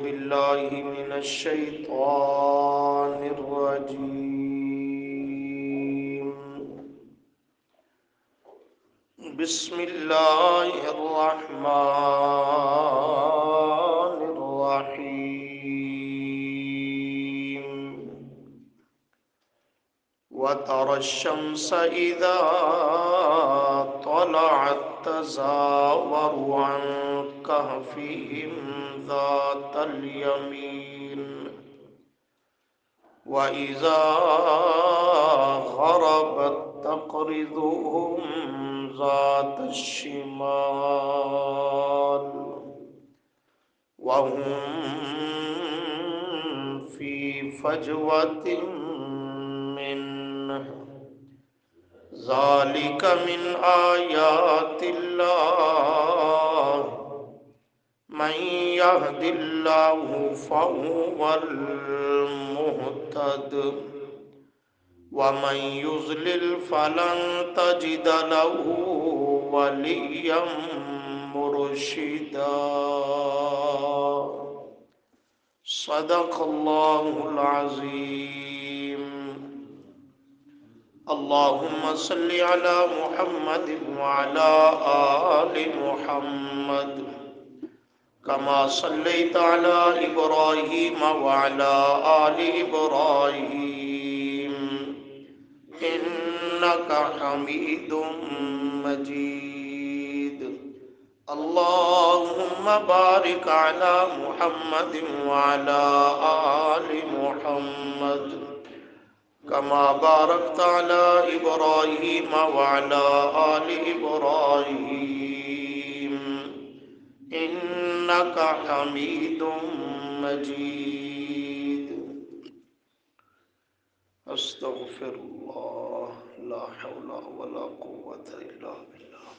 بالله من الشيطان الرجيم. بسم الله الرحمن الرحيم. وترى الشمس إذا طلعت تزاور عن كهفهم ذات اليمين وإذا غربت تقرضهم ذات الشمال وهم في فجوة منه ذلك من آيات الله من يهد الله فهو المهتد ومن يضلل فلن تجد له وليا مرشدا. صدق الله العظيم. اللهم صل على محمد وعلى آل محمد كما صليت على إبراهيم وعلى آل إبراهيم إنك حميد مجيد. اللهم بارك على محمد وعلى آل محمد كما باركت على إبراهيم وعلى آل إبراهيم إنك حميد مجيد. استغفر الله لا حول ولا قوة إلا بالله.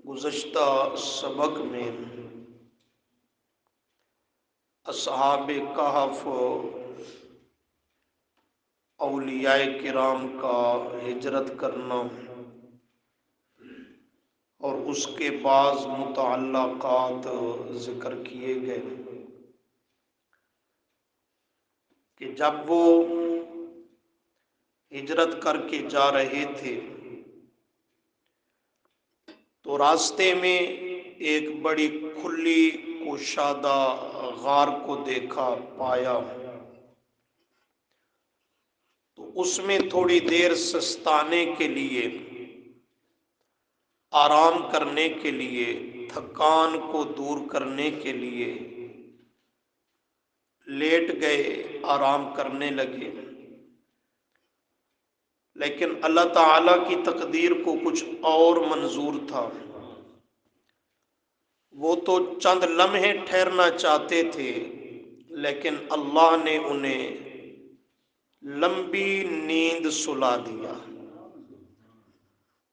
گزشتہ سبق میں اصحاب کہف اولیاء کرام کا ہجرت کرنا اور اس کے بعض متعلقات ذکر کیے گئے کہ جب وہ ہجرت کر کے جا رہے تھے تو راستے میں ایک بڑی کھلی کشادہ غار کو دیکھا پایا، تو اس میں تھوڑی دیر سستانے کے لیے، آرام کرنے کے لیے، تھکان کو دور کرنے کے لیے لیٹ گئے، آرام کرنے لگے. لیکن اللہ تعالی کی تقدیر کو کچھ اور منظور تھا. وہ تو چند لمحے ٹھہرنا چاہتے تھے، لیکن اللہ نے انہیں لمبی نیند سلا دیا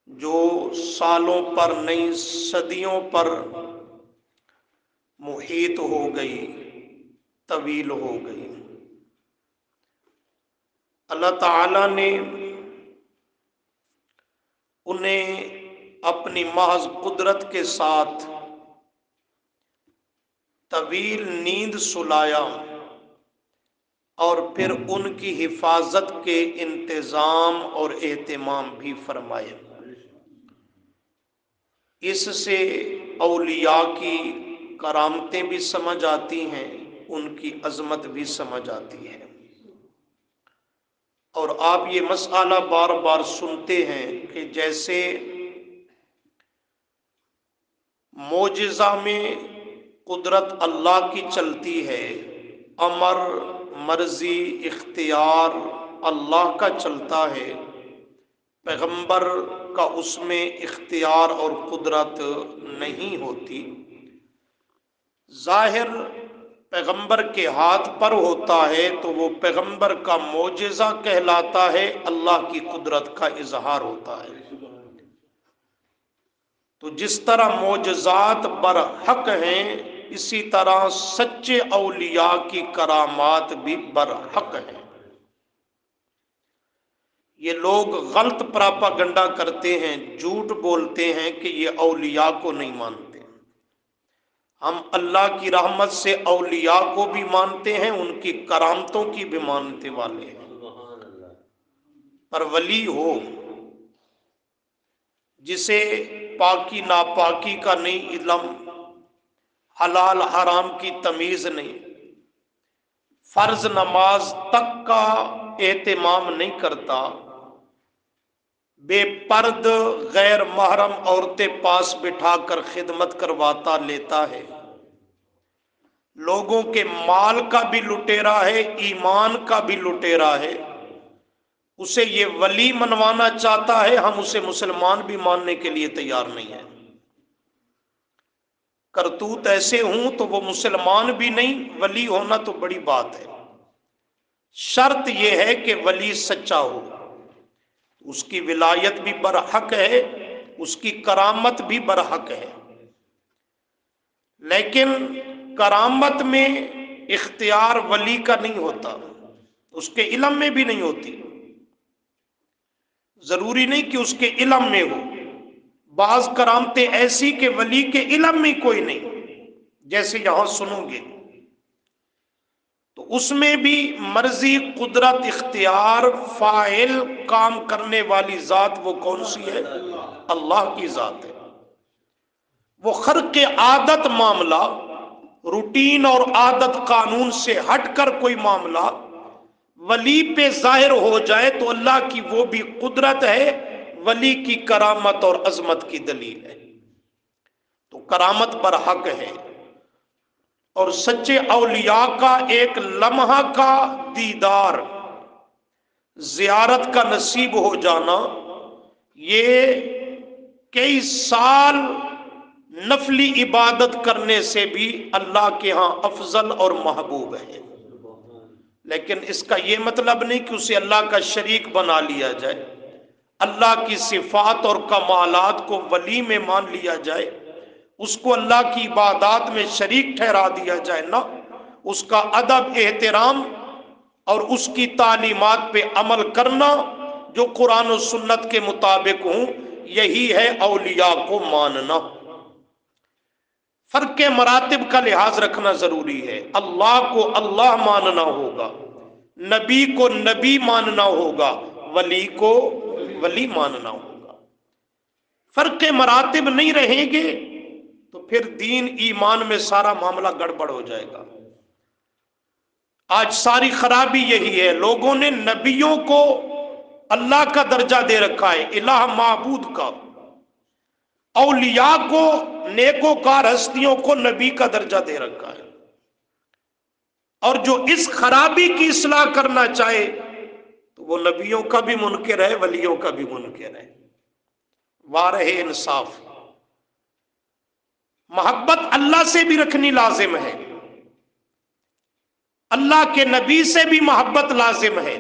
جو سالوں پر نہیں صدیوں پر محیط ہو گئی، طویل ہو گئی. اللہ تعالی نے انہیں اپنی محض قدرت کے ساتھ طویل نیند سلایا اور پھر ان کی حفاظت کے انتظام اور اہتمام بھی فرمائے. اس سے اولیاء کی کرامتیں بھی سمجھ آتی ہیں، ان کی عظمت بھی سمجھ آتی ہے. اور آپ یہ مسئلہ بار بار سنتے ہیں کہ جیسے معجزہ میں قدرت اللہ کی چلتی ہے، امر، مرضی، اختیار اللہ کا چلتا ہے، پیغمبر کا اس میں اختیار اور قدرت نہیں ہوتی. ظاہر پیغمبر کے ہاتھ پر ہوتا ہے تو وہ پیغمبر کا معجزہ کہلاتا ہے، اللہ کی قدرت کا اظہار ہوتا ہے. تو جس طرح معجزات برحق ہیں، اسی طرح سچے اولیاء کی کرامات بھی برحق ہیں. یہ لوگ غلط پراپاگنڈا کرتے ہیں، جھوٹ بولتے ہیں کہ یہ اولیاء کو نہیں مانتے. ہم اللہ کی رحمت سے اولیاء کو بھی مانتے ہیں، ان کی کرامتوں کی بھی ماننے والے ہیں۔ پر ولی ہو جسے پاکی ناپاکی کا نہیں علم، حلال حرام کی تمیز نہیں، فرض نماز تک کا اہتمام نہیں کرتا، بے پرد غیر محرم عورتیں پاس بٹھا کر خدمت کرواتا لیتا ہے، لوگوں کے مال کا بھی لٹیرا ہے، ایمان کا بھی لٹیرا ہے، اسے یہ ولی منوانا چاہتا ہے، ہم اسے مسلمان بھی ماننے کے لیے تیار نہیں ہیں۔ کرتوت ایسے ہوں تو وہ مسلمان بھی نہیں، ولی ہونا تو بڑی بات ہے۔ شرط یہ ہے کہ ولی سچا ہو، اس کی ولایت بھی برحق ہے، اس کی کرامت بھی برحق ہے، لیکن کرامت میں اختیار ولی کا نہیں ہوتا، اس کے علم میں بھی نہیں ہوتی۔ ضروری نہیں کہ اس کے علم میں ہو، بعض کرامتیں ایسی کہ ولی کے علم میں کوئی نہیں، جیسے یہاں سنو گے تو اس میں بھی مرضی، قدرت، اختیار، فاعل، کام کرنے والی ذات وہ کون سی ہے؟ اللہ کی ذات ہے۔ وہ خرق عادت معاملہ، روٹین اور عادت قانون سے ہٹ کر کوئی معاملہ ولی پہ ظاہر ہو جائے تو اللہ کی وہ بھی قدرت ہے، ولی کی کرامت اور عظمت کی دلیل ہے۔ تو کرامت برحق ہے، اور سچے اولیاء کا ایک لمحہ کا دیدار، زیارت کا نصیب ہو جانا، یہ کئی سال نفلی عبادت کرنے سے بھی اللہ کے ہاں افضل اور محبوب ہے۔ لیکن اس کا یہ مطلب نہیں کہ اسے اللہ کا شریک بنا لیا جائے، اللہ کی صفات اور کمالات کو ولی میں مان لیا جائے، اس کو اللہ کی عبادات میں شریک ٹھہرا دیا جائے، نہ، اس کا ادب، احترام اور اس کی تعلیمات پہ عمل کرنا جو قرآن و سنت کے مطابق ہوں، یہی ہے اولیاء کو ماننا۔ فرق مراتب کا لحاظ رکھنا ضروری ہے۔ اللہ کو اللہ ماننا ہوگا، نبی کو نبی ماننا ہوگا، ولی کو ولی ماننا ہوگا۔ فرق مراتب نہیں رہیں گے تو پھر دین ایمان میں سارا معاملہ گڑبڑ ہو جائے گا۔ آج ساری خرابی یہی ہے، لوگوں نے نبیوں کو اللہ کا درجہ دے رکھا ہے، الہ معبود کا، اولیاء کو، نیکوکار ہستیوں کو نبی کا درجہ دے رکھا ہے، اور جو اس خرابی کی اصلاح کرنا چاہے تو وہ نبیوں کا بھی منکر ہے، ولیوں کا بھی منکر ہے۔ وارہ انصاف، محبت اللہ سے بھی رکھنی لازم ہے، اللہ کے نبی سے بھی محبت لازم ہے،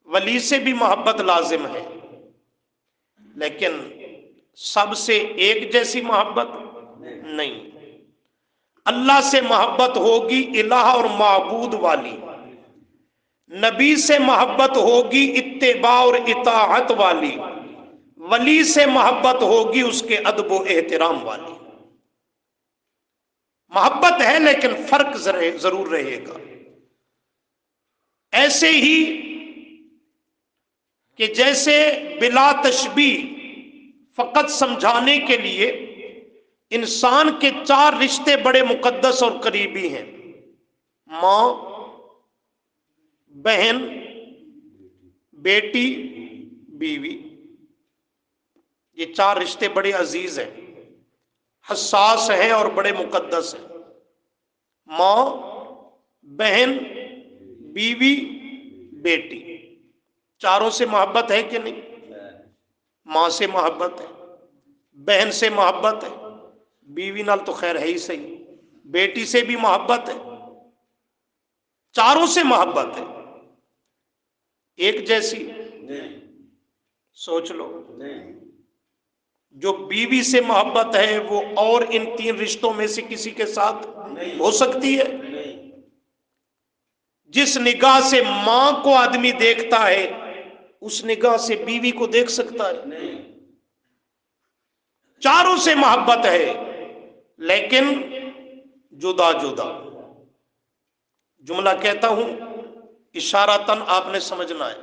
ولی سے بھی محبت لازم ہے، لیکن سب سے ایک جیسی محبت نہیں۔ اللہ سے محبت ہوگی الہ اور معبود والی، نبی سے محبت ہوگی اتباع اور اطاعت والی، ولی سے محبت ہوگی اس کے ادب و احترام والی۔ محبت ہے لیکن فرق ضرور رہے گا۔ ایسے ہی کہ جیسے بلا تشبیہ فقط سمجھانے کے لیے انسان کے 4 رشتے بڑے مقدس اور قریبی ہیں، ماں، بہن، بیٹی، بیوی، یہ 4 رشتے بڑے عزیز ہیں، حساس ہیں اور بڑے مقدس ہیں۔ ماں، بہن، بیوی، بیٹی، چاروں سے محبت ہے کہ نہیں؟ ماں سے محبت ہے، بہن سے محبت ہے، بیوی نال تو خیر ہے ہی صحیح، بیٹی سے بھی محبت ہے، چاروں سے محبت ہے، ایک جیسی سوچ لو۔ جو بیوی سے محبت ہے وہ اور ان 3 رشتوں میں سے کسی کے ساتھ ہو سکتی ہے؟ جس نگاہ سے ماں کو آدمی دیکھتا ہے اس نگاہ سے بیوی کو دیکھ سکتا ہے؟ چاروں سے محبت ہے، لیکن जुदा जुदा। जुमला कहता हूं, इशारतन आपने समझना है।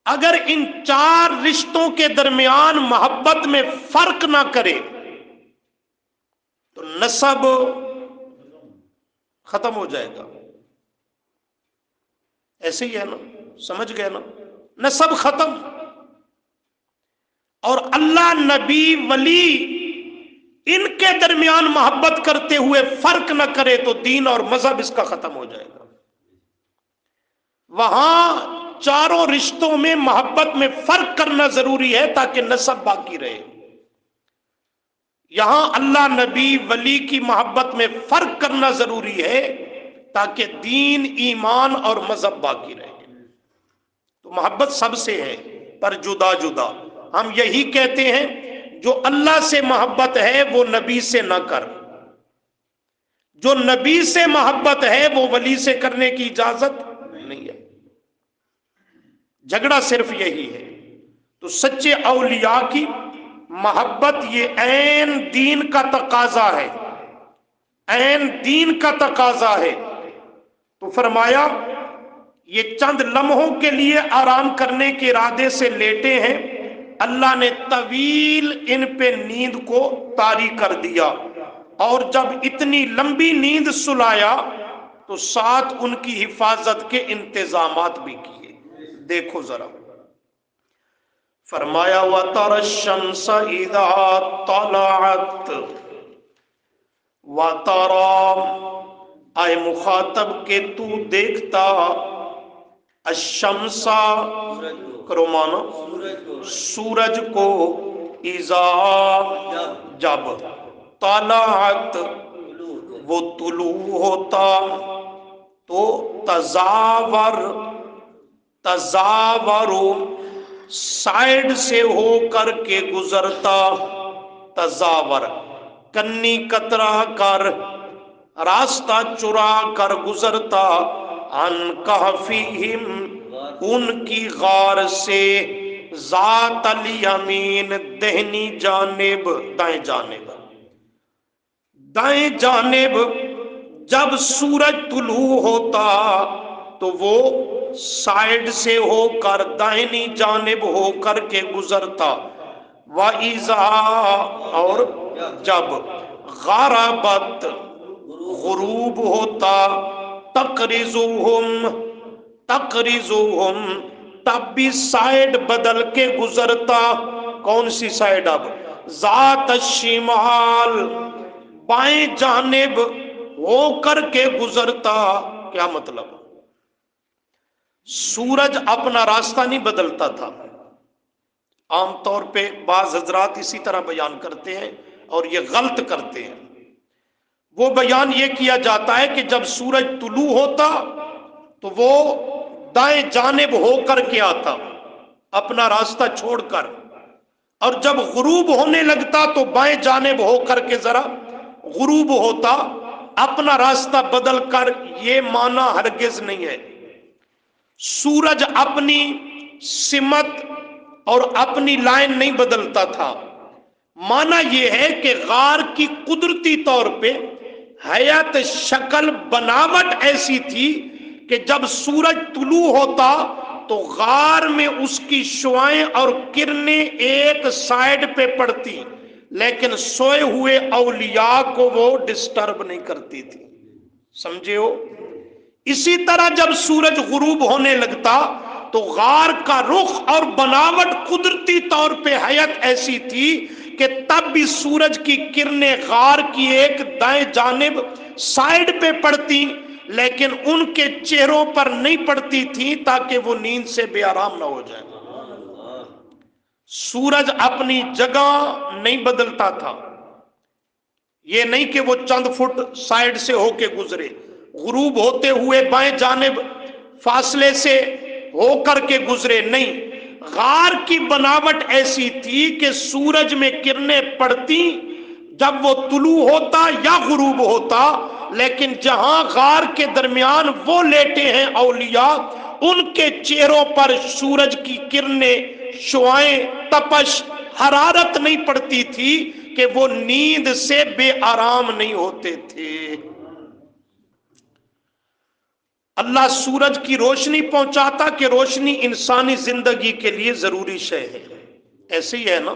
अगर इन चार रिश्तों के दरमियान मोहब्बत में फर्क ना करे तो नसब खत्म हो जाएगा। ऐसे ही है ना, समझ गए ना, नसब खत्म। और अल्लाह, नबी, वली, इनके दरमियान मोहब्बत करते हुए फर्क न करे तो दीन और मजहब इसका खत्म हो जाएगा। वहां चारों रिश्तों में मोहब्बत में फर्क करना जरूरी है ताकि नसब बाकी रहे। यहां अल्लाह, नबी, वली की मोहब्बत में फर्क करना जरूरी है ताकि दीन, ईमान और मजहब बाकी रहे। तो मोहब्बत सबसे है पर जुदा जुदा। हम यही कहते हैं, जो अल्लाह से मोहब्बत है वो नबी से ना कर, जो नबी से मोहब्बत है वो वली से करने की इजाजत नहीं है। झगड़ा सिर्फ यही है। तो सच्चे औलिया की मोहब्बत ये ऐन दीन का तकाजा है, ऐन दीन का तकाजा है। तो फरमाया, ये चंद लम्हों के लिए आराम करने के इरादे से लेटे हैं, अल्लाह ने तवील इन पे नींद को तारी कर दिया, और जब इतनी लंबी नींद सुलाया तो साथ उनकी हिफाजत के इंतजामात भी किए। देखो जरा, फरमाया वतर शम्स इदा तलअत वतरा, आए मुखातब के तू देखता, अशम्सा करो मानो सूरज को, इजा जब, तलअत वो तुलू होता, तो तजावर, तजावरो साइड से होकर के गुजरता, तजावर कन्नी कतरा कर, रास्ता चुरा कर गुजरता, अन कहफीहिम उनकी गार से, जात अल यमीन दहनी जानिब, दाएं जानिब, दाएं जानिब जब सूरज तुलू होता तो वो साइड से होकर दाहिनी जानिब होकर के गुजरता, वाइजा और जब गरबत गुरूब होता, तकरिजुहुम, तकरिजुहुम तब भी साइड बदल के गुजरता। कौन सी साइड? अब जात शिमाल, बाएं जानिब होकर के गुजरता। क्या मतलब? सूरज अपना रास्ता नहीं बदलता था। आमतौर पे बाज हजरात इसी तरह बयान करते हैं और ये गलत करते हैं। वो बयान ये किया जाता है कि जब सूरज तुलू होता तो वो दाएं जानिब होकर के आता अपना रास्ता छोड़कर, और जब गुरूब होने लगता तो बाएं जानिब होकर के जरा गुरूब होता अपना रास्ता बदल कर। ये माना हरगिज नहीं है। सूरज अपनी सिमत और अपनी लाइन नहीं बदलता था। माना यह है कि गार की कुदरती तौर पे हयात, शक्ल, बनावट ऐसी थी कि जब सूरज तुलू होता तो गार में उसकी शुआएं और किरणें एक साइड पे पड़ती, लेकिन सोए हुए औलिया को वो डिस्टर्ब नहीं करती थी। समझे हो? इसी तरह जब सूरज गुरूब होने लगता तो गार का रुख और बनावट कुदरती तौर पे हयात ऐसी थी कि तब भी सूरज की किरणें गार की एक दाएं जानिब साइड पे पड़ती, लेकिन उनके चेहरों पर नहीं पड़ती थी ताकि वो नींद से बेआराम ना हो जाए। सूरज अपनी जगह नहीं बदलता था। ये नहीं कि वो चंद फुट साइड से होके गुजरे, गुरूब होते हुए बाएं जानिब फासले से होकर के गुजरे, नहीं। गार की बनावट ऐसी थी कि सूरज में किरणें पड़ती जब वो तुलू होता या गुरूब होता, लेकिन जहां गार के दरमियान वो लेटे हैं औलिया, उनके चेहरों पर सूरज की किरणें, शुआएं, तपश حرارت نہیں پڑتی تھی کہ وہ نیند سے بے آرام نہیں ہوتے تھے۔ اللہ سورج کی روشنی پہنچاتا کہ روشنی انسانی زندگی کے لیے ضروری شے ہے، ایسے ہی ہے نا؟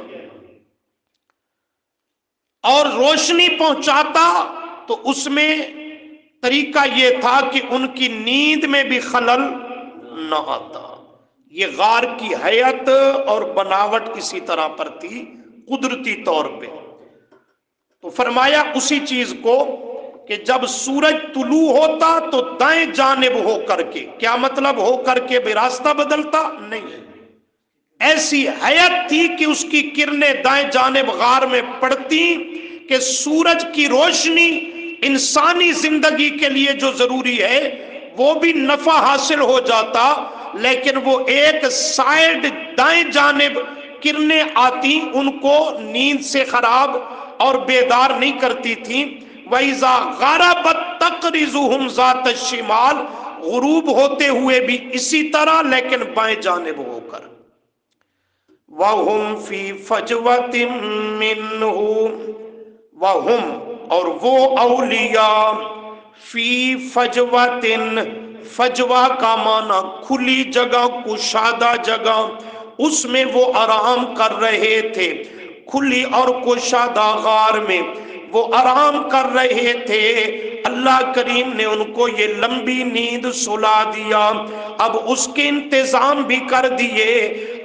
اور روشنی پہنچاتا تو اس میں طریقہ یہ تھا کہ ان کی نیند میں بھی خلل نہ آتا۔ یہ غار کی حیت اور بناوٹ اسی طرح پر تھی قدرتی طور پہ۔ تو فرمایا اسی چیز کو کہ جب سورج طلوع ہوتا تو دائیں جانب ہو کر کے، کیا مطلب ہو کر کے بھی راستہ بدلتا نہیں، ایسی حیت تھی کہ اس کی کرنیں دائیں جانب غار میں پڑتی کہ سورج کی روشنی انسانی زندگی کے لیے جو ضروری ہے وہ بھی نفع حاصل ہو جاتا، لیکن وہ ایک سائیڈ دائیں جانب کرنیں آتی، ان کو نیند سے خراب اور بیدار نہیں کرتی تھیں۔ وَإِذَا غَرَبَتْ تَقْرِضُهُمْ ذَاتَ الشِّمَالِ، غروب ہوتے ہوئے بھی اسی طرح لیکن بائیں جانب ہو کر۔ وَهُمْ فِي فَجْوَةٍ مِّنْهُ، وَهُمْ اور وہ اولیاء، فی فجوتن، فجوہ کا معنی کھلی جگہ، کشادہ جگہ، اس میں وہ آرام کر رہے تھے، کھلی اور کشادہ غار میں وہ آرام کر رہے تھے۔ اللہ کریم نے ان کو یہ لمبی نیند سلا دیا، اب اس کے انتظام بھی کر دیے۔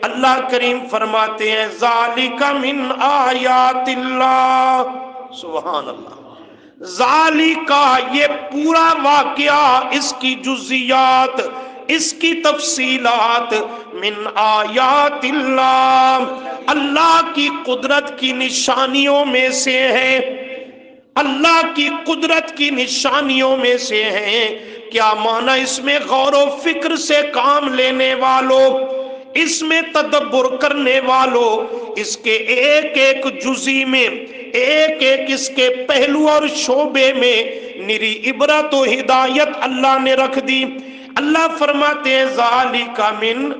اللہ کریم فرماتے ہیں ذالک من آیات اللہ، سبحان اللہ، ذالک یہ پورا واقعہ، اس کی جزیات، اس کی تفصیلات، من آیات اللہ، اللہ کی قدرت کی نشانیوں میں سے ہے، اللہ کی قدرت کی نشانیوں میں سے ہیں۔ کیا معنی؟ اس میں غور و فکر سے کام لینے والوں، اس میں تدبر کرنے والوں، اس کے ایک ایک جزی میں، ایک ایک اس کے پہلو اور شعبے میں نری عبرت و ہدایت اللہ نے رکھ دی۔ اللہ فرماتے ہیں ذالک من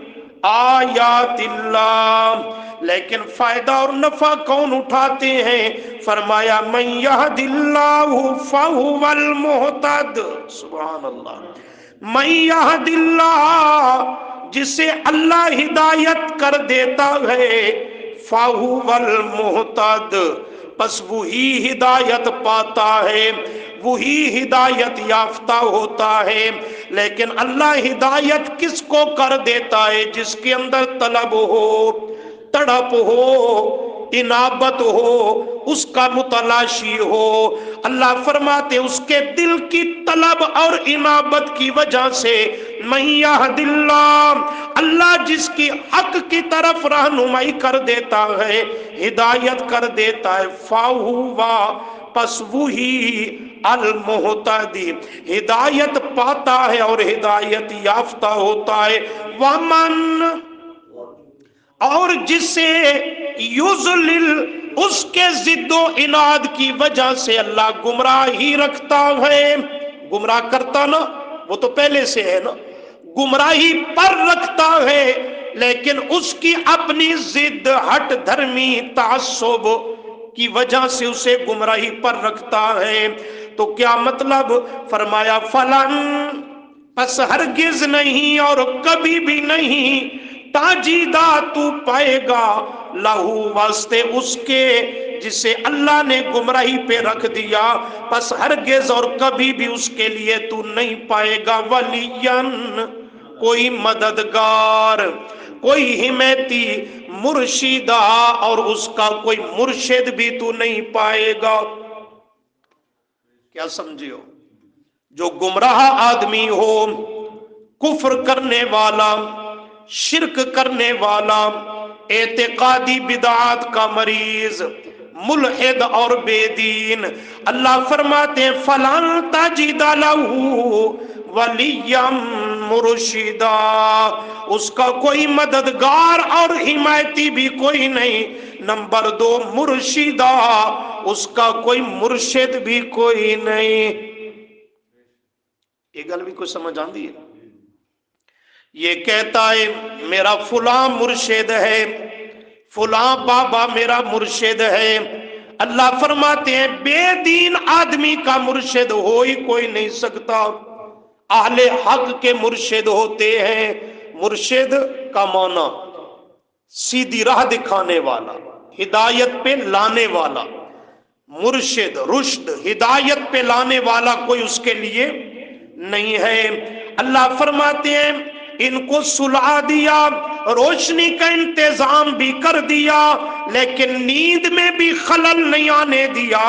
آیات اللہ، لیکن فائدہ اور نفع کون اٹھاتے ہیں؟ فرمایا من یہد اللہ فہو المہتد، سبحان اللہ، من یہد اللہ، جسے اللہ ہدایت کر دیتا ہے، فہو المہتد، پس وہی ہدایت پاتا ہے، وہی ہدایت یافتہ ہوتا ہے۔ لیکن اللہ ہدایت کس کو کر دیتا ہے؟ جس کے اندر طلب ہو، تڑپ ہو، انابت ہو، اس کا متلاشی ہو۔ اللہ فرماتے اس کے دل کی طلب اور انابت کی وجہ سے من یہد اللہ، اللہ جس کی حق کی طرف رہنمائی کر دیتا ہے، ہدایت کر دیتا ہے، فاہوا، پس وہی المہتدی، ہدایت پاتا ہے اور ہدایت یافتہ ہوتا ہے۔ ومن، اور جسے یضلل، اس کے ضد و عناد کی وجہ سے اللہ گمراہی رکھتا ہے، گمراہ کرتا نا، وہ تو پہلے سے ہے نا، گمراہی پر رکھتا ہے، لیکن اس کی اپنی ضد، ہٹ دھرمی، تعصب کی وجہ سے اسے گمراہی پر رکھتا ہے۔ تو کیا مطلب؟ فرمایا فلن، پس ہرگز نہیں اور کبھی بھی نہیں، تاجیدہ تو پائے گا، لہو واسطے اس کے جسے اللہ نے گمراہی پہ رکھ دیا، پس ہرگز اور کبھی بھی اس کے لیے تو نہیں پائے گا ولین، کوئی مددگار، کوئی حمایتی، مرشدہ، اور اس کا کوئی مرشد بھی تو نہیں پائے گا۔ کیا سمجھے ہو؟ جو گمراہ آدمی ہو، کفر کرنے والا، شرک کرنے والا، اعتقادی بدعات کا مریض، ملحد اور بے دین، اللہ فرماتے ہیں فَلَن تَجِدَ لَهُ وَلِيًّا مُرْشِدًا، اس کا کوئی مددگار اور حمایتی بھی کوئی نہیں۔ نمبر 2 مرشدہ، اس کا کوئی مرشد بھی کوئی نہیں۔ یہ گل بھی کوئی سمجھ آندی ہے؟ یہ کہتا ہے میرا فلاں مرشد ہے، फुला बाबा मेरा मुर्शिद है। अल्लाह फरमाते हैं बेदीन आदमी का मुर्शिद हो ही कोई नहीं सकता, आहले हक के मुर्शिद होते हैं। मुर्शिद का माना सीधी राह दिखाने वाला, हिदायत पे लाने वाला। मुर्शिद रुश्द हिदायत पे लाने वाला कोई उसके लिए नहीं है। अल्लाह फरमाते हैं इनको सुला दिया, रोशनी का इंतजाम भी कर दिया, लेकिन नींद में भी खलल नहीं आने दिया।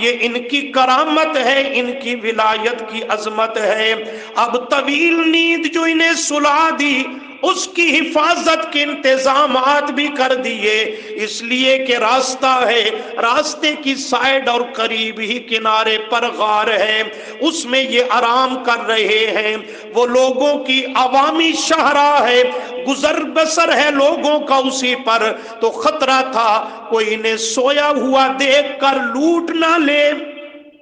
ये इनकी करामत है, इनकी विलायत की अजमत है। अब तवील नींद जो इन्हें सुला दी उसकी हिफाजत के इंतजामात भी कर दिए, इसलिए कि रास्ता है, रास्ते की साइड और करीब ही किनारे पर गार है, उसमें ये आराम कर रहे हैं। वो लोगों की अवामी शहरा है, गुजर बसर है लोगों का उसी पर। तो खतरा था कोई इन्हें सोया हुआ देख कर लूट ना ले,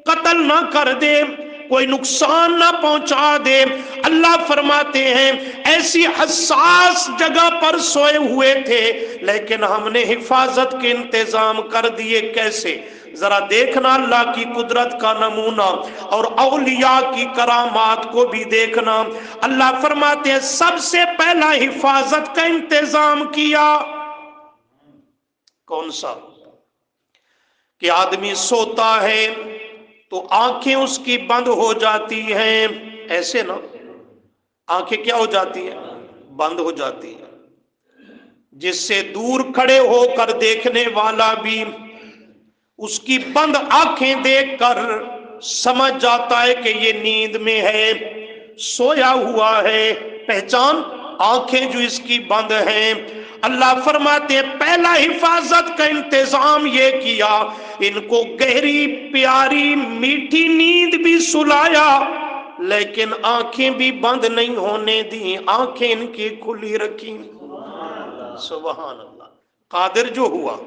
कत्ल ना कर दे, कोई नुकसान ना पहुंचा दे। अल्लाह फरमाते हैं ऐसी हसास जगह पर सोए हुए थे, लेकिन हमने हिफाजत के इंतजाम कर दिए। कैसे? जरा देखना अल्लाह की कुदरत का नमूना और औलिया की करामात को भी देखना। अल्लाह फरमाते हैं सबसे पहला हिफाजत का इंतजाम किया। कौन सा? कि आदमी सोता है तो आंखें उसकी बंद हो जाती हैं, ऐसे ना, आंखें क्या हो जाती हैं? बंद हो जाती हैं, जिससे दूर खड़े होकर देखने वाला भी उसकी बंद आंखें देखकर समझ जाता है कि ये नींद में है, सोया हुआ है। पहचान आंखें जो इसकी बंद हैं। अल्लाह फरमाते हैं पहला हिफाजत का इंतजाम ये किया, इनको गहरी प्यारी मीठी नींद भी सुलाया, लेकिन आंखें भी बंद नहीं होने दी, आंखें इनकी खुली रखी। सुभान अल्लाह। कादिर जो हुआ,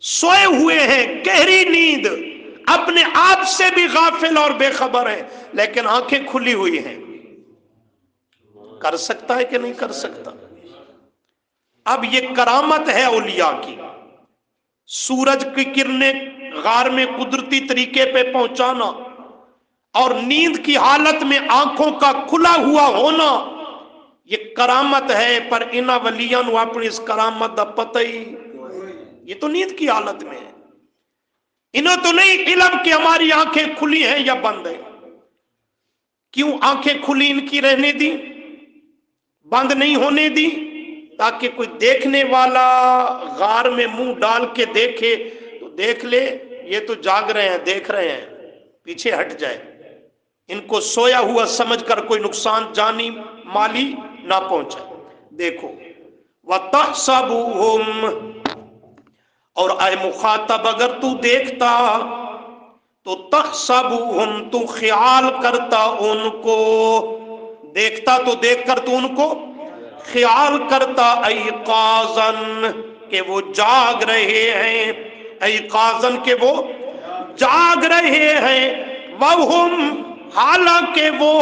सोए हुए हैं गहरी नींद, अपने आप से भी गाफिल और बेखबर है, लेकिन आंखें खुली हुई हैं। कर सकता है कि नहीं कर सकता? अब ये करामत है औलिया की। सूरज की किरणें गार में कुदरती तरीके पे पहुंचाना और नींद की हालत में आंखों का खुला हुआ होना, ये करामत है। पर इना वलियां नूं अपनी इस करामत दा पता ही, ये तो नींद की हालत में है। इन्हें तो नहीं इल्म कि हमारी आंखें खुली हैं या बंद है। क्यों आंखें खुली इनकी रहने दी, बंद नहीं होने दी? ताकि कोई देखने वाला गार में मुंह डाल के देखे तो देख ले ये तो जाग रहे हैं, देख रहे हैं, पीछे हट जाए। इनको सोया हुआ समझकर कोई नुकसान जानी माली ना पहुंचाए। देखो वतहसबुहुम, और आए मुखातब अगर तू देखता तो तहसबुहुम, तू ख्याल करता उनको, देखता तो देखकर तू उनको ख्याल करता, ऐकाज़न के वो जाग रहे हैं, ऐकाज़न के वो जाग रहे हैं, वहुम हालांकि वो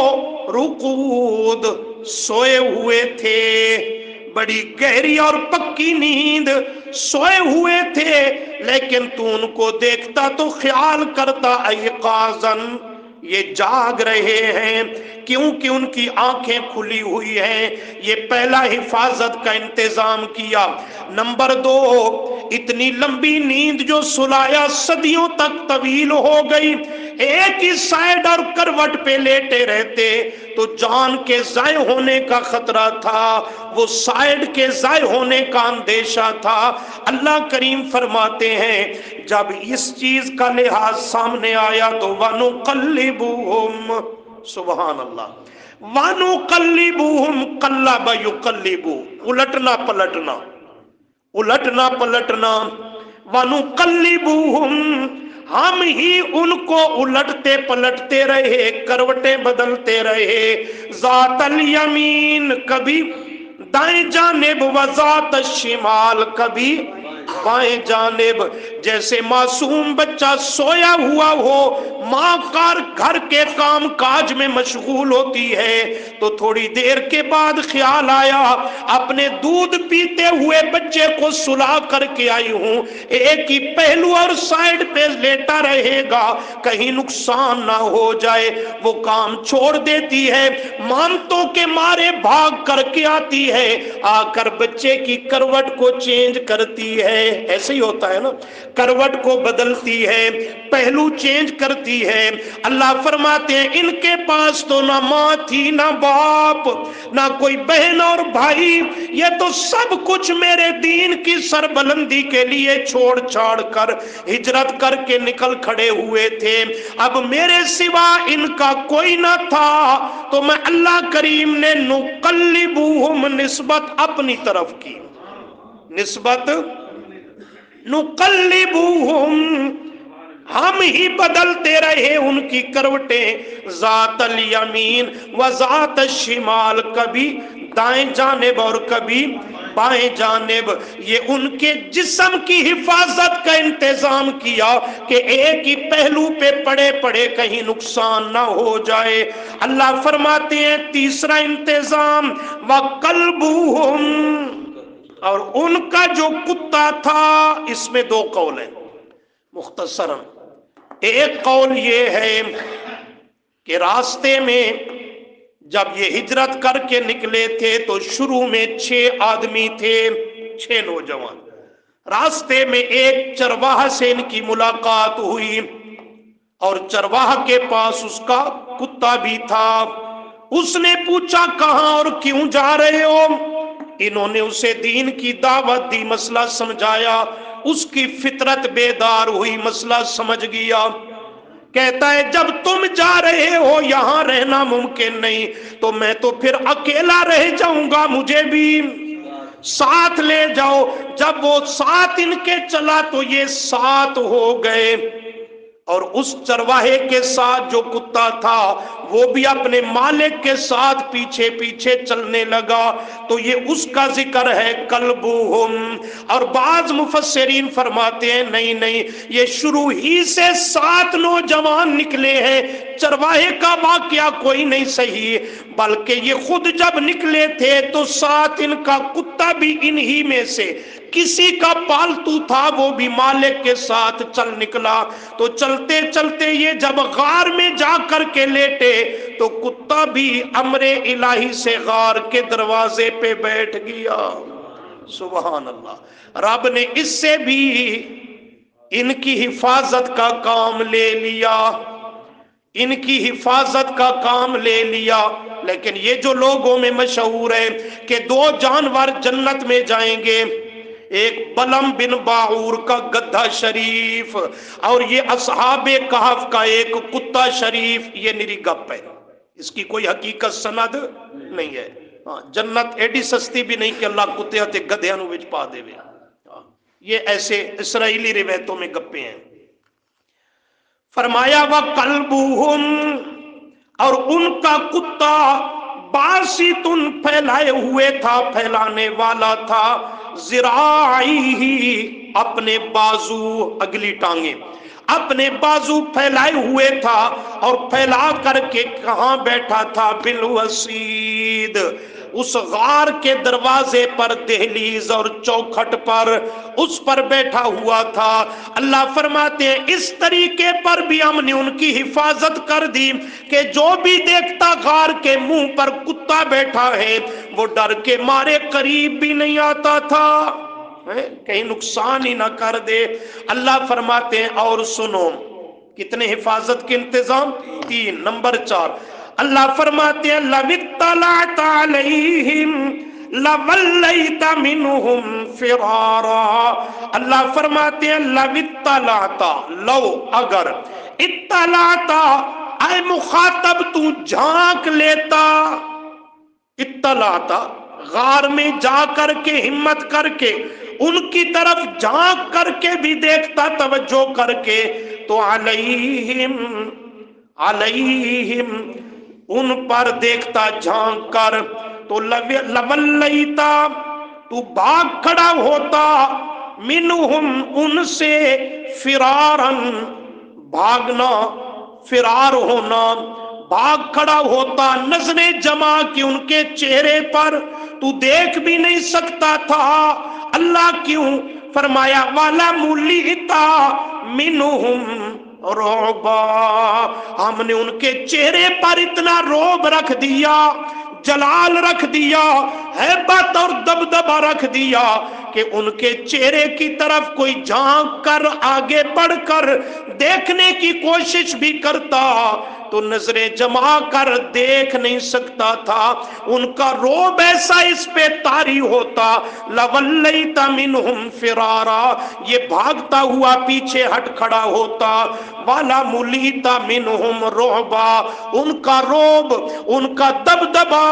रुकूद सोए हुए थे, बड़ी गहरी और पक्की नींद सोए हुए थे, लेकिन तू उनको देखता तो ख्याल करता, ऐकाज़न ये जाग रहे हैं, क्योंकि उनकी आंखें खुली हुई हैं। ये पहला हिफाजत का इंतजाम किया। नंबर 2, इतनी लंबी नींद जो सुलाया सदियों तक तवील हो गई, एक ही साइड और करवट पे लेटे रहते तो जान के जाय होने का खतरा था, वो साइड के जाय होने का अंदेशा था। अल्लाह करीम फरमाते हैं जब इस चीज का लिहाज सामने आया तो वनुकल्लिबुहुम, सुभान अल्लाह, वनुकल्लिबुहुम कल्लब युकल्लिबु, उलटना पलटना, उलटना पलटना, वनुकल्लिबुहुम, हम ही उनको उलटते पलटते रहे, करवटें बदलते रहे, ज़ातल यमीन, कभी दाएं जानिब, व ज़ात शिमाल, कभी बाएं जानिब। जैसे मासूम बच्चा सोया हुआ हो, माँ घर के काम काज में मशगूल होती है, तो थोड़ी देर के बाद ख्याल आया अपने दूध पीते हुए बच्चे को सुला करके आई हूं, एक ही पहलू और साइड पे लेटा रहेगा, कहीं नुकसान ना हो जाए। वो काम छोड़ देती है, मानतों के मारे भाग करके आती है, आकर बच्चे की करवट को चेंज करती है। ऐसे ही होता है ना, करवट को बदलती है, पहलू चेंज करती है। अल्लाह फरमाते हैं इनके पास तो ना माँ थी, ना बाप, ना कोई बहन और भाई, ये तो सब कुछ मेरे दीन की सरबलंदी के लिए छोड़ छाड़ कर हिजरत करके निकल खड़े हुए थे। अब मेरे सिवा इनका कोई ना था, तो मैं अल्लाह करीम ने नुकल्लिबुहुम निस्बत अपनी तरफ की, निस्बत नुकल्लिबुहुम, हम ही बदलते रहे उनकी करवटें, ज़ातल यमीन व ज़ात शिमाल, कभी दाएं जानिब और कभी बाएं जानिब। ये उनके जिस्म की हिफाजत का इंतजाम किया कि एक ही पहलू पे पड़े पड़े कहीं नुकसान ना हो जाए। अल्लाह फरमाते हैं तीसरा इंतजाम, व कल्बुहुम, और उनका जो कुत्ता था, इसमें दो कौल है मुख्तसरन। एक कौल ये है कि रास्ते में जब ये हिजरत करके निकले थे तो शुरू में 6 आदमी थे, 6 नौजवान। रास्ते में एक चरवाहा से इनकी मुलाकात हुई और चरवाहा के पास उसका कुत्ता भी था। उसने पूछा कहां और क्यों जा रहे हो? इन्होंने उसे दीन की दावत दी, मसला समझाया, उसकी फितरत बेदार हुई, मसला समझ गया। कहता है जब तुम जा रहे हो, यहां रहना मुमकिन नहीं, तो मैं तो फिर अकेला रह जाऊंगा, मुझे भी साथ ले जाओ। जब वो साथ इनके चला तो ये 7 हो गए, और उस चरवाहे के साथ जो कुत्ता था वो भी अपने मालिक के साथ पीछे पीछे चलने लगा। तो ये उसका जिक्र है कल्बुहुम। और बाज मुफस्सिरीन फरमाते हैं नहीं नहीं, ये शुरू ही से 7 नौजवान निकले हैं, चरवाहे का वाकया कोई नहीं सही, बल्कि ये खुद जब निकले थे तो साथ इनका कुत्ता भी इन्हीं में से किसी का पालतू था, वो भी मालिक के साथ चल निकला। तो चलते चलते ये जब गार में जा कर के लेटे तो कुत्ता भी अमरे इलाही से गार के दरवाजे पे बैठ गया। सुभान अल्लाह, रब ने इससे भी इनकी हिफाजत का काम ले लिया, इनकी हिफाजत का काम ले लिया। लेकिन ये जो लोगों में मशहूर है कि 2 जानवर जन्नत में जाएंगे, एक बलम बिन बाऊर का गधा शरीफ और ये असहाबे कहफ का एक कुत्ता शरीफ, ये निरी गप है, इसकी कोई हकीकत सनद नहीं है। जन्नत एडी सस्ती भी नहीं कि अल्लाह कुत्ते ते गधे विच पा देवे। ये ऐसे इसराइली रिवायतों में गप्पे हैं। फरमाया व कल्बुहुम, और उनका कुत्ता बासितुन फैलाए हुए था, फैलाने वाला था, ज़िराई ही अपने बाजू, अगली टांगे अपने बाजू फैलाए हुए था, और फैला करके कहां बैठा था? बिलवसीद, उस गार के दरवाजे पर, दहलीज और चौखट पर, उस पर बैठा हुआ था। अल्लाह फरमाते हैं इस तरीके पर भी हमने उनकी हिफाजत कर दी कि जो भी देखता गार के मुंह पर कुत्ता बैठा है वो डर के मारे करीब भी नहीं आता था, कहीं नुकसान ही ना कर दे। अल्लाह फरमाते हैं और सुनो, कितने हिफाजत के इंतजाम? 3। नंबर 4, अल्लाह फरमाते हैं लवित्तलाता अलैहिम लवल्लैता मिनहुम फिरारा। अल्लाह फरमाते हैं लवित्तलाता, लो अगर, इत्तलाता ऐ मुखातब तू झांक लेता, इत्तलाता गार में जा करके हिम्मत करके उनकी तरफ झांक करके भी देखता, तवज्जो करके, तो अलैहिम, अलैहिम उन पर देखता झांक कर, तो लवल्लैता तू भाग खड़ा होता, मिनहुम उनसे फिरारन भागना, फिरार होना, भाग खड़ा होता, नजरें जमा की उनके चेहरे पर तू देख भी नहीं सकता था। अल्लाह क्यों फरमाया वाला मुलिता मिनहुम रोबा, हमने उनके चेहरे पर इतना रोब रख दिया, जलाल रख दिया, हैबत और दबदबा रख दिया कि उनके चेहरे की तरफ कोई झांक कर आगे बढ़कर देखने की कोशिश भी करता तो नजरें जमा कर देख नहीं सकता था। उनका रोब ऐसा इस पे तारी होता, लवल्लैता मिनहुम फिरारा, ये भागता हुआ पीछे हट खड़ा होता, वाला मुलीता मिनहुम रोबा, उनका रोब, उनका दबदबा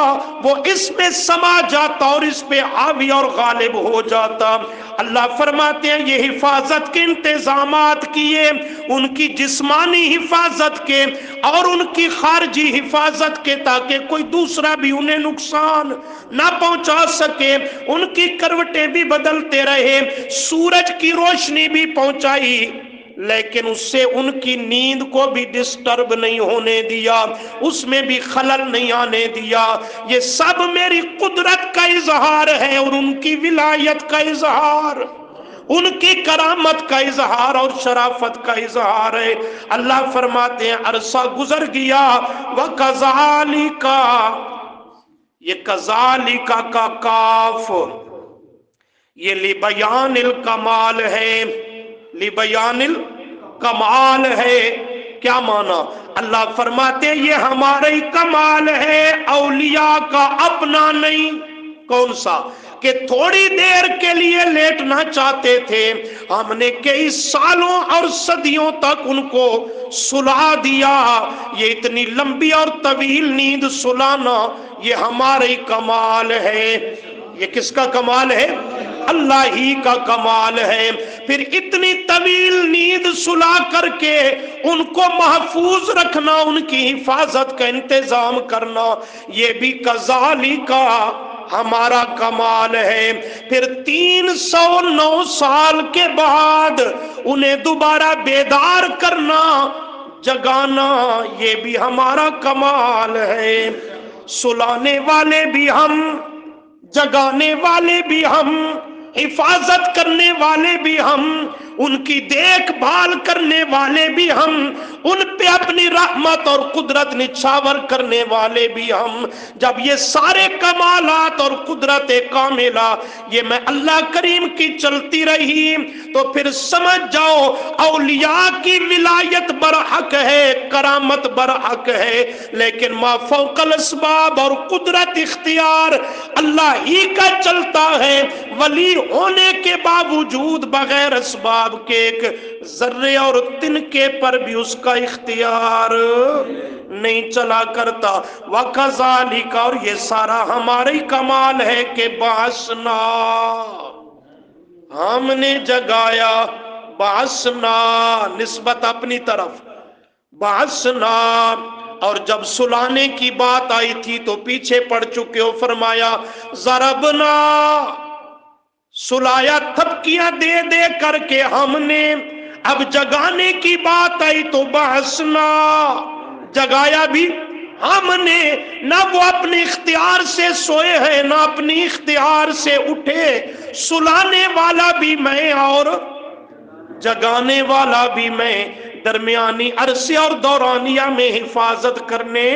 वो इसमें समा जाता और इस पे हावी और गालिब हो जाता। अल्लाह फरमाते हैं ये हिफाजत के इंतजामात किए, उनकी जिस्मानी हिफाजत के और उनकी खारजी हिफाजत के, ताकि कोई दूसरा भी उन्हें नुकसान ना पहुंचा सके। उनकी करवटें भी बदलते रहे, सूरज की रोशनी भी पहुंचाई, लेकिन उससे उनकी नींद को भी डिस्टर्ब नहीं होने दिया, उसमें भी खलल नहीं आने दिया। ये सब मेरी कुदरत का इजहार है और उनकी विलायत का इजहार, उनकी करामत का इजहार और शराफत का इजहार है। अल्लाह फरमाते हैं अरसा गुजर गया, व कज़ालिका, ये कज़ालिका का काफ ये लिबयानिल कमाल है, लिबयानिल कमाल है। क्या माना? अल्लाह फरमाते ये हमारा ही कमाल है, औलिया का अपना नहीं। कौन सा? कि थोड़ी देर के लिए लेटना चाहते थे, हमने कई सालों और सदियों तक उनको सुला दिया। ये इतनी लंबी और तवील नींद सुलाना ये हमारा ही कमाल है। ये किसका कमाल है? अल्लाह ही का कमाल है। फिर इतनी तवील नींद सुला करके उनको महफूज रखना, उनकी हिफाजत का इंतजाम करना, ये भी कज़ालिका हमारा कमाल है। फिर 309 साल के बाद उन्हें दोबारा बेदार करना, जगाना, ये भी हमारा कमाल है। सुलाने वाले भी हम, जगाने वाले भी हम, हिफाजत करने वाले भी हम, उनकी देखभाल करने वाले भी हम, उन पे अपनी रहमत और कुदरत निछावर करने वाले भी हम। जब ये सारे कमालात और कुदरत कामिला ये मैं अल्लाह करीम की चलती रही तो फिर समझ जाओ औलिया की विलायत बरहक है, करामत बरहक है, लेकिन मा फौकल अस्बाब और कुदरत इख्तियार अल्लाह ही का चलता है। वली होने के बावजूद बगैर अस्बाब के एक जर्रे और तिनके पर भी उसका इख्तियार नहीं चला करता। वकज़ालिका, और ये सारा हमारे ही कमाल है कि बासना, हमने जगाया, बासना निस्बत अपनी तरफ, बासना। और जब सुलाने की बात आई थी तो पीछे पड़ चुके हो, फरमाया ज़रबना, सुलाया थपकियां दे दे करके हमने। अब जगाने की बात आई तो बहसना, जगाया भी हमने। ना वो अपने इख्तियार से सोए हैं, ना अपनी इख्तियार से उठे। सुलाने वाला भी मैं और जगाने वाला भी मैं, दरमियानी अरसे और दौरानिया में हिफाजत करने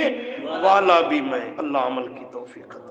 वाला भी मैं। अल्लाह अमल की तौफीक।